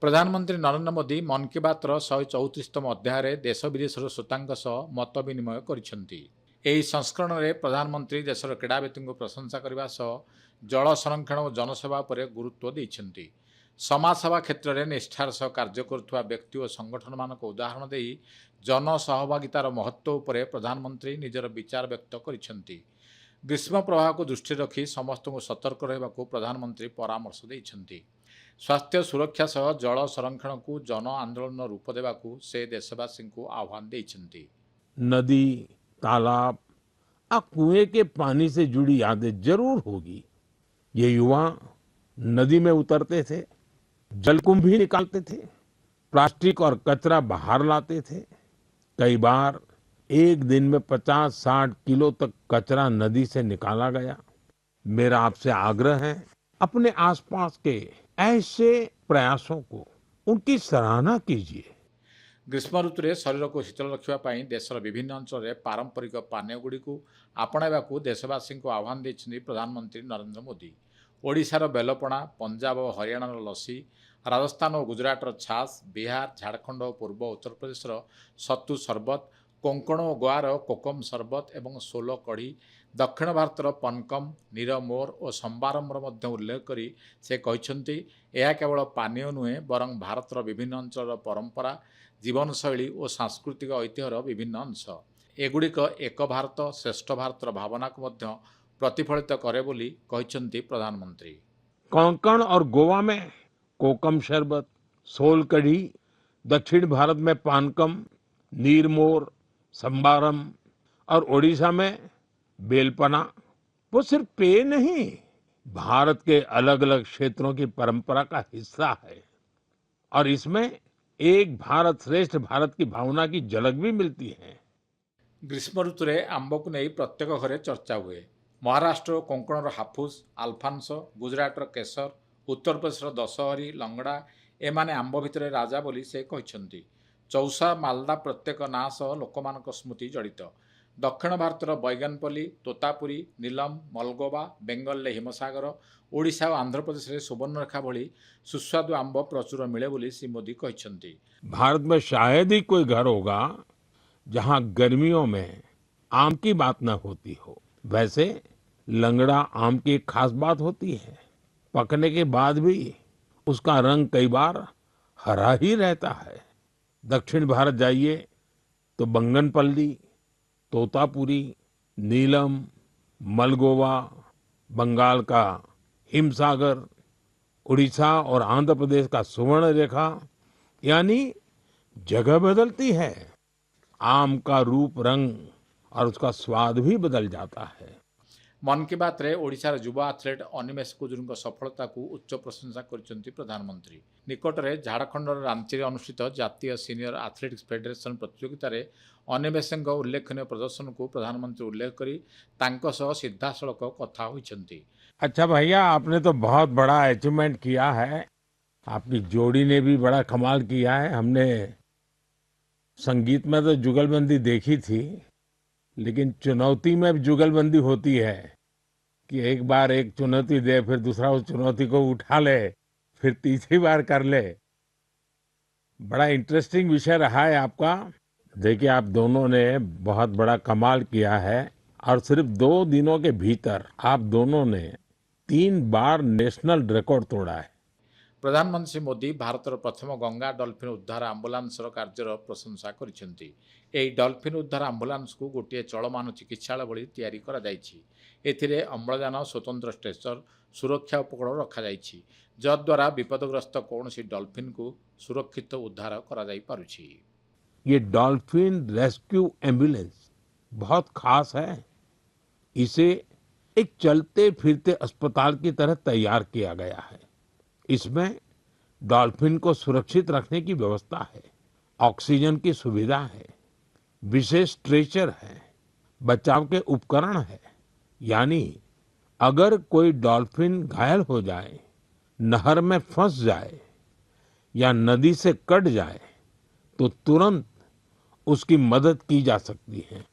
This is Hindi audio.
प्रधानमंत्री नरेंद्र मोदी मन की बात 134तम अध्याय देश विदेशर श्रोतांक सह मत विनिमय करिसेंति। एही संस्करण में प्रधानमंत्री देशर क्रीड़ाविद को प्रशंसा करने सह जल संरक्षण और जनसेवा पर गुरुत्व देइछंति। समाजसेवा क्षेत्र में निष्ठार सह कार्य करुवा व्यक्ति और संगठन मान उदाहरण दे जन सहभागितार महत्व उपर प्रधानमंत्री निजर विचार व्यक्त करिसेंति। ग्रीष्म प्रवाह को दृष्टि रखी समस्त को सतर्क रहा प्रधानमंत्री परामर्श देइछंति। स्वास्थ्य सुरक्षा सह जल संरक्षण को जन आंदोलन रूप देवाकू से देशवासी को आह्वान देइछंति। नदी, तालाब और कुएं के पानी से जुड़ी यादें जरूर होगी। ये युवा नदी में उतरते थे, जलकुंभ भी निकालते थे, प्लास्टिक और कचरा बाहर लाते थे। कई बार एक दिन में 50-60 किलो तक कचरा नदी से निकाला गया। मेरा आपसे आग्रह है, अपने आसपास के ऐसे प्रयासों को उनकी सराहना कीजिए। ग्रीष्म ऋतु में शरीर को शीतल रखापी देशर विभिन्न अंचल में पारंपरिक पानीय गुड़ी आपणाइवाकू देशवासी को आह्वान देइछन्ति प्रधानमंत्री नरेंद्र मोदी। ओडिशार बेलपणा, पंजाब और हरियाणार लस्सी, राजस्थान और गुजरातर छास, बिहार, झारखंड और पूर्व उत्तर प्रदेशर सत्तू शरबत, कोंकण और गोवार कोकम शरबत एवं सोलो कढ़ी, दक्षिण भारतर पनकम, नीरमोर और संबारमर उल्लेख करी से कहते यह केवल पानीय नुहे बरं भारतर विभिन्न अंचल परंपरा, जीवनशैली और सांस्कृतिक ऐतिह्यर विभिन्न अंश। एगुड़िक एक भारत श्रेष्ठ भारतर भावना को प्रतिफलित करे बोली कहते प्रधानमंत्री। कोंकण और गोवा में कोकम शरबत, सोल कढ़ी, दक्षिण भारत में पानकम, नीरमोर, संबारम और ओडिशा में बेलपना वो सिर्फ पेय नहीं, भारत के अलग अलग क्षेत्रों की परंपरा का हिस्सा है। और इसमें एक भारत श्रेष्ठ भारत की भावना की झलक भी मिलती है। ग्रीष्म ऋतु में आंब को नहीं प्रत्येक घरे चर्चा हुए। महाराष्ट्र कोंकणर हाफुस, आल्फांसो, गुजरातर केसर, उत्तर प्रदेशर दशहरी, लंगड़ा एमाने आंब भितर राजा बोली से कहते। चौसा, मालदा प्रत्येक ना सह लोकमान स्मृति जड़ित। दक्षिण भारतर बैगनपल्ली, तोतापुरी, नीलम, मलगोवा, बेंगल हिमसागर, ओडिशा और आंध्र प्रदेश में सुवर्णरेखा भली सुस्वादु आंब प्रचुर मिले बोली श्री मोदी कहते। भारत में शायद ही कोई घर होगा जहां गर्मियों में आम की बात न होती हो। वैसे लंगड़ा आम की एक खास बात होती है, पकने के बाद भी उसका रंग कई बार हरा ही रहता है। दक्षिण भारत जाइए तो बंगनपल्ली, तोतापुरी, नीलम, मलगोवा, बंगाल का हिमसागर, उड़ीसा और आंध्र प्रदेश का सुवर्ण रेखा, यानी जगह बदलती है, आम का रूप, रंग और उसका स्वाद भी बदल जाता है। मन की बात रे ओडिशार युवा एथलेट अनिमेष कुजुर सफलता को उच्च प्रशंसा करछन्ति प्रधानमंत्री। निकटरे झारखंडर रांची रे अनुष्ठित जातीय सीनियर एथलेटिक्स फेडरेशन प्रतियोगिता रे अनिमेष उल्लेखनीय प्रदर्शन को प्रधानमंत्री उल्लेख करी तांको सह सीधासलख कथा होइछन्ति। अच्छा भैया, आपने तो बहुत बड़ा अचीवमेंट किया है। आपकी जोड़ी ने भी बड़ा कमाल किया है। हमने संगीत में तो जुगलबंदी देखी थी, लेकिन चुनौती में जुगलबंदी होती है कि एक बार एक चुनौती दे, फिर दूसरा उस चुनौती को उठा ले, फिर तीसरी बार कर ले। बड़ा इंटरेस्टिंग विषय रहा है आपका। देखिए, आप दोनों ने बहुत बड़ा कमाल किया है और सिर्फ 2 दिनों के भीतर आप दोनों ने 3 बार नेशनल रिकॉर्ड तोड़ा है। प्रधानमंत्री मोदी भारतर प्रथम गंगा डॉल्फिन उद्धार आंबुलांस कार्यर प्रशंसा करिसेंति। एही डॉल्फिन उद्धार आंबुलांस को गोटे चलमान चिकित्सालय भली तैयारी करा जायछि। एथिरे अम्लजान, स्वतंत्र स्ट्रेचर, सुरक्षा उपकरण रखा जायछि, जद्वारा विपदग्रस्त कौनसी डॉल्फिन को सुरक्षित उद्धार करा जाय पारुछि। ये डॉल्फिन रेस्क्यू एम्बुलेंस बहुत खास है। इसे एक चलते फिरते अस्पताल की तरह तैयार किया गया है। इसमें डॉल्फिन को सुरक्षित रखने की व्यवस्था है, ऑक्सीजन की सुविधा है, विशेष स्ट्रेचर है, बचाव के उपकरण है। यानी अगर कोई डॉल्फिन घायल हो जाए, नहर में फंस जाए या नदी से कट जाए तो तुरंत उसकी मदद की जा सकती है।